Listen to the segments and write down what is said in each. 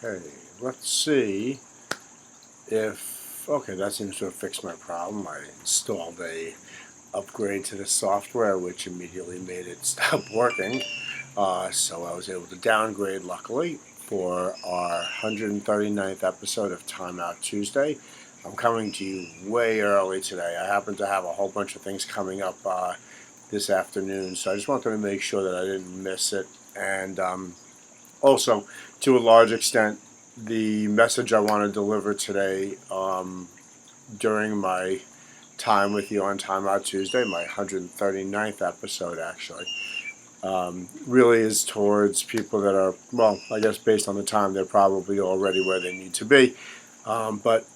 Okay, let's see okay, that seems to have fixed my problem. I installed a upgrade to the software, which immediately made it stop working. So I was able to downgrade, luckily, for our 139th episode of Time Out Tuesday. I'm coming to you way early today. I happen to have a whole bunch of things coming up this afternoon, so I just wanted to make sure that I didn't miss it. And also, to a large extent, the message I want to deliver today during my time with you on Time Out Tuesday, my 139th episode actually, really is towards people that are, well, I guess based on the time, they're probably already where they need to be. But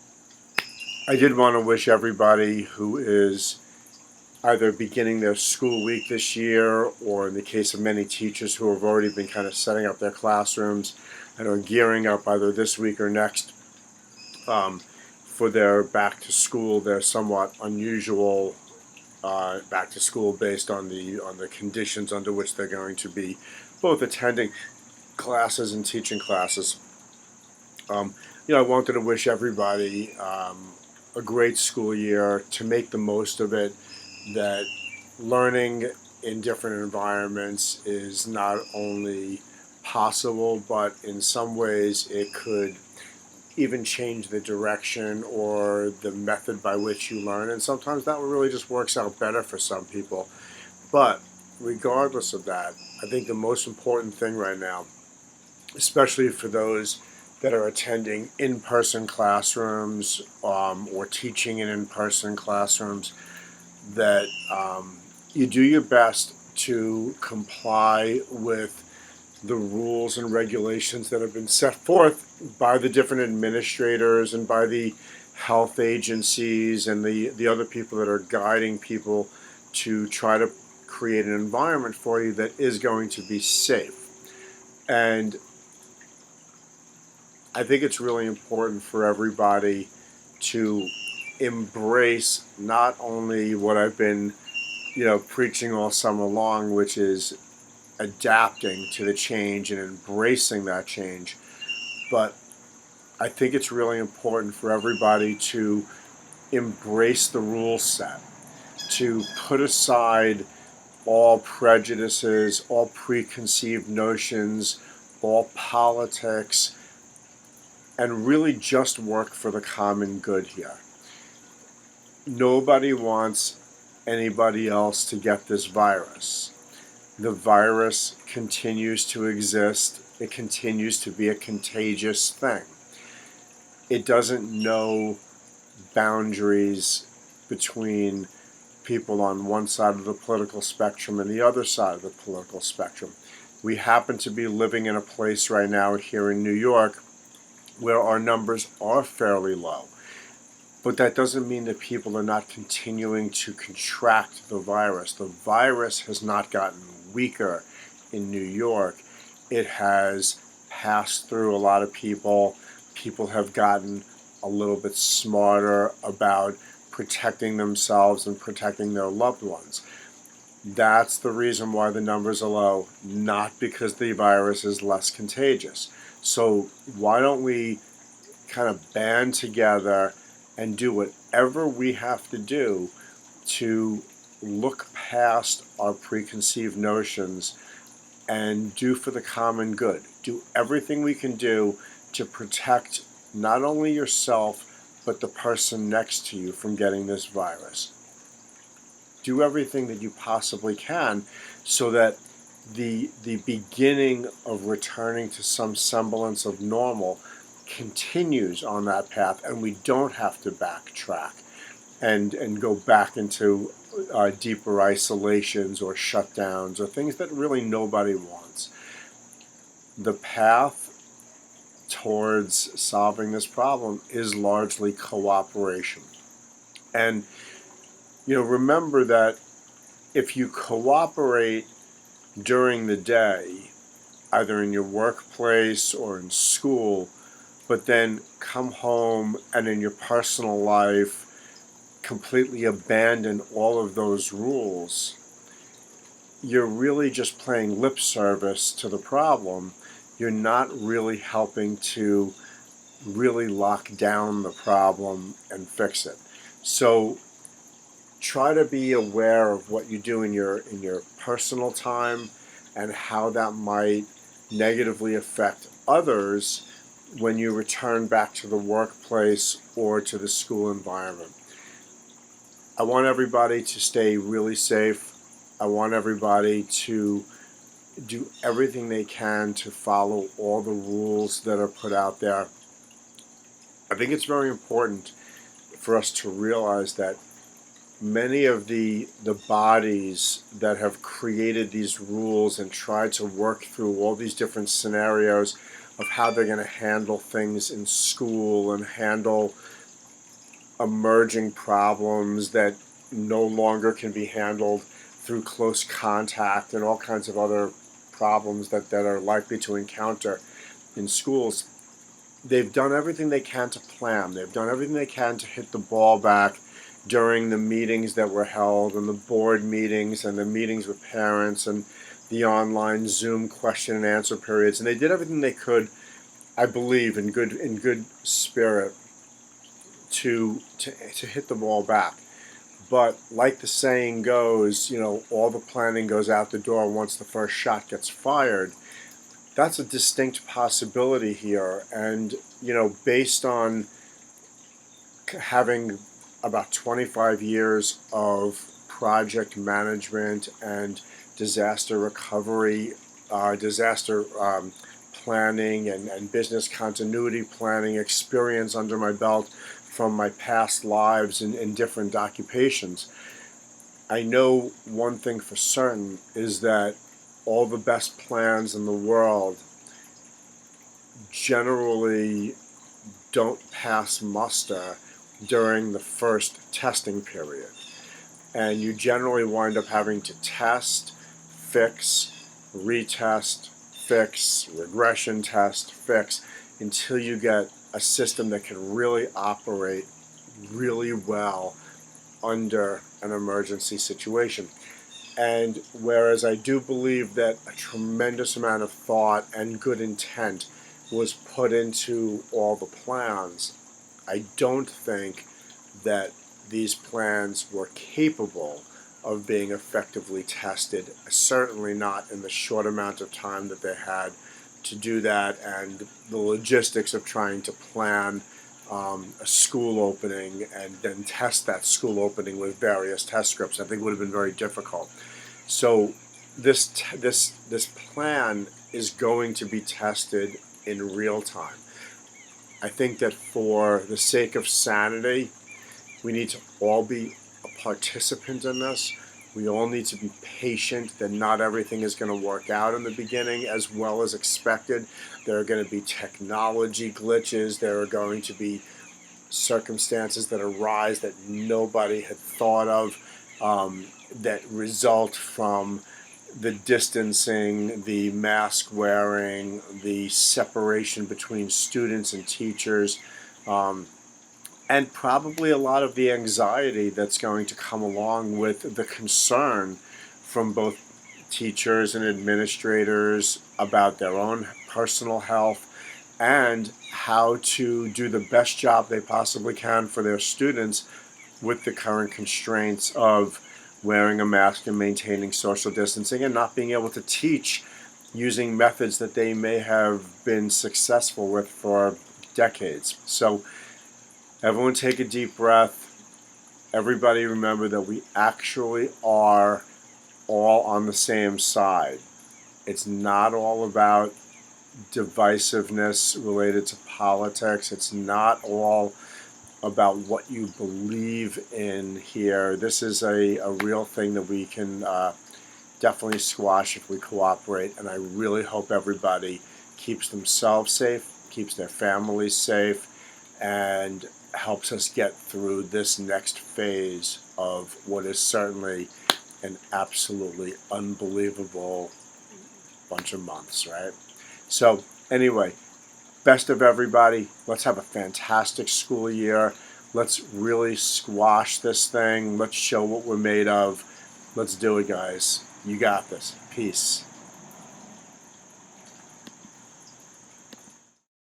I did want to wish everybody who is either beginning their school week this year, or in the case of many teachers who have already been kind of setting up their classrooms and are gearing up either this week or next for their back to school, their somewhat unusual back to school based on the conditions under which they're going to be both attending classes and teaching classes. I wanted to wish everybody a great school year, to make the most of it, that learning in different environments is not only possible, but in some ways it could even change the direction or the method by which you learn. And sometimes that really just works out better for some people. But regardless of that, I think the most important thing right now, especially for those that are attending in-person classrooms or teaching in in-person classrooms, that you do your best to comply with the rules and regulations that have been set forth by the different administrators and by the health agencies and the other people that are guiding people to try to create an environment for you that is going to be safe. And I think it's really important for everybody to embrace not only what I've been, preaching all summer long, which is adapting to the change and embracing that change, but I think it's really important for everybody to embrace the rule set, to put aside all prejudices, all preconceived notions, all politics, and really just work for the common good here. Nobody wants anybody else to get this virus. The virus continues to exist. It continues to be a contagious thing. It doesn't know boundaries between people on one side of the political spectrum and the other side of the political spectrum. We happen to be living in a place right now here in New York where our numbers are fairly low. But that doesn't mean that people are not continuing to contract the virus. The virus has not gotten weaker in New York. It has passed through a lot of people. People have gotten a little bit smarter about protecting themselves and protecting their loved ones. That's the reason why the numbers are low, not because the virus is less contagious. So why don't we kind of band together and do whatever we have to do to look past our preconceived notions and do for the common good. Do everything we can do to protect not only yourself, but the person next to you from getting this virus. Do everything that you possibly can so that the beginning of returning to some semblance of normal continues on that path, and we don't have to backtrack and go back into deeper isolations or shutdowns or things that really nobody wants. The path towards solving this problem is largely cooperation. And, remember that if you cooperate during the day, either in your workplace or in school, but then come home and in your personal life completely abandon all of those rules, you're really just playing lip service to the problem you're not really helping to really lock down the problem and fix it. So try to be aware of what you do in your personal time and how that might negatively affect others when you return back to the workplace or to the school environment. I want everybody to stay really safe. I want everybody to do everything they can to follow all the rules that are put out there. I think it's very important for us to realize that many of the bodies that have created these rules and tried to work through all these different scenarios of how they're going to handle things in school and handle emerging problems that no longer can be handled through close contact and all kinds of other problems that are likely to encounter in schools. They've done everything they can to plan. They've done everything they can to hit the ball back during the meetings that were held and the board meetings and the meetings with parents and the online Zoom question and answer periods. And they did everything they could, I believe, in good spirit to hit the ball back. But like the saying goes, all the planning goes out the door once the first shot gets fired. That's a distinct possibility here. And, based on having about 25 years of project management and disaster recovery, disaster planning and business continuity planning experience under my belt from my past lives in different occupations, I know one thing for certain is that all the best plans in the world generally don't pass muster during the first testing period. And you generally wind up having to test, fix, retest, fix, regression test, fix, until you get a system that can really operate really well under an emergency situation. And whereas I do believe that a tremendous amount of thought and good intent was put into all the plans, I don't think that these plans were capable of being effectively tested, certainly not in the short amount of time that they had to do that, and the logistics of trying to plan a school opening and then test that school opening with various test scripts, I think would have been very difficult. So this plan is going to be tested in real time. I think that for the sake of sanity, we need to all be a participant in this. We all need to be patient that not everything is going to work out in the beginning as well as expected. There are going to be technology glitches. There are going to be circumstances that arise that nobody had thought of, that result from the distancing, the mask wearing, the separation between students and teachers, and probably a lot of the anxiety that's going to come along with the concern from both teachers and administrators about their own personal health and how to do the best job they possibly can for their students with the current constraints of wearing a mask and maintaining social distancing and not being able to teach using methods that they may have been successful with for decades. So everyone take a deep breath. Everybody remember that we actually are all on the same side. It's not all about divisiveness related to politics. It's not all about what you believe in here. This is a real thing that we can definitely squash if we cooperate, and I really hope everybody keeps themselves safe, keeps their families safe, and helps us get through this next phase of what is certainly an absolutely unbelievable bunch of months, right? So anyway, best of everybody. Let's have a fantastic school year. Let's really squash this thing. Let's show what we're made of. Let's do it, guys. You got this. Peace.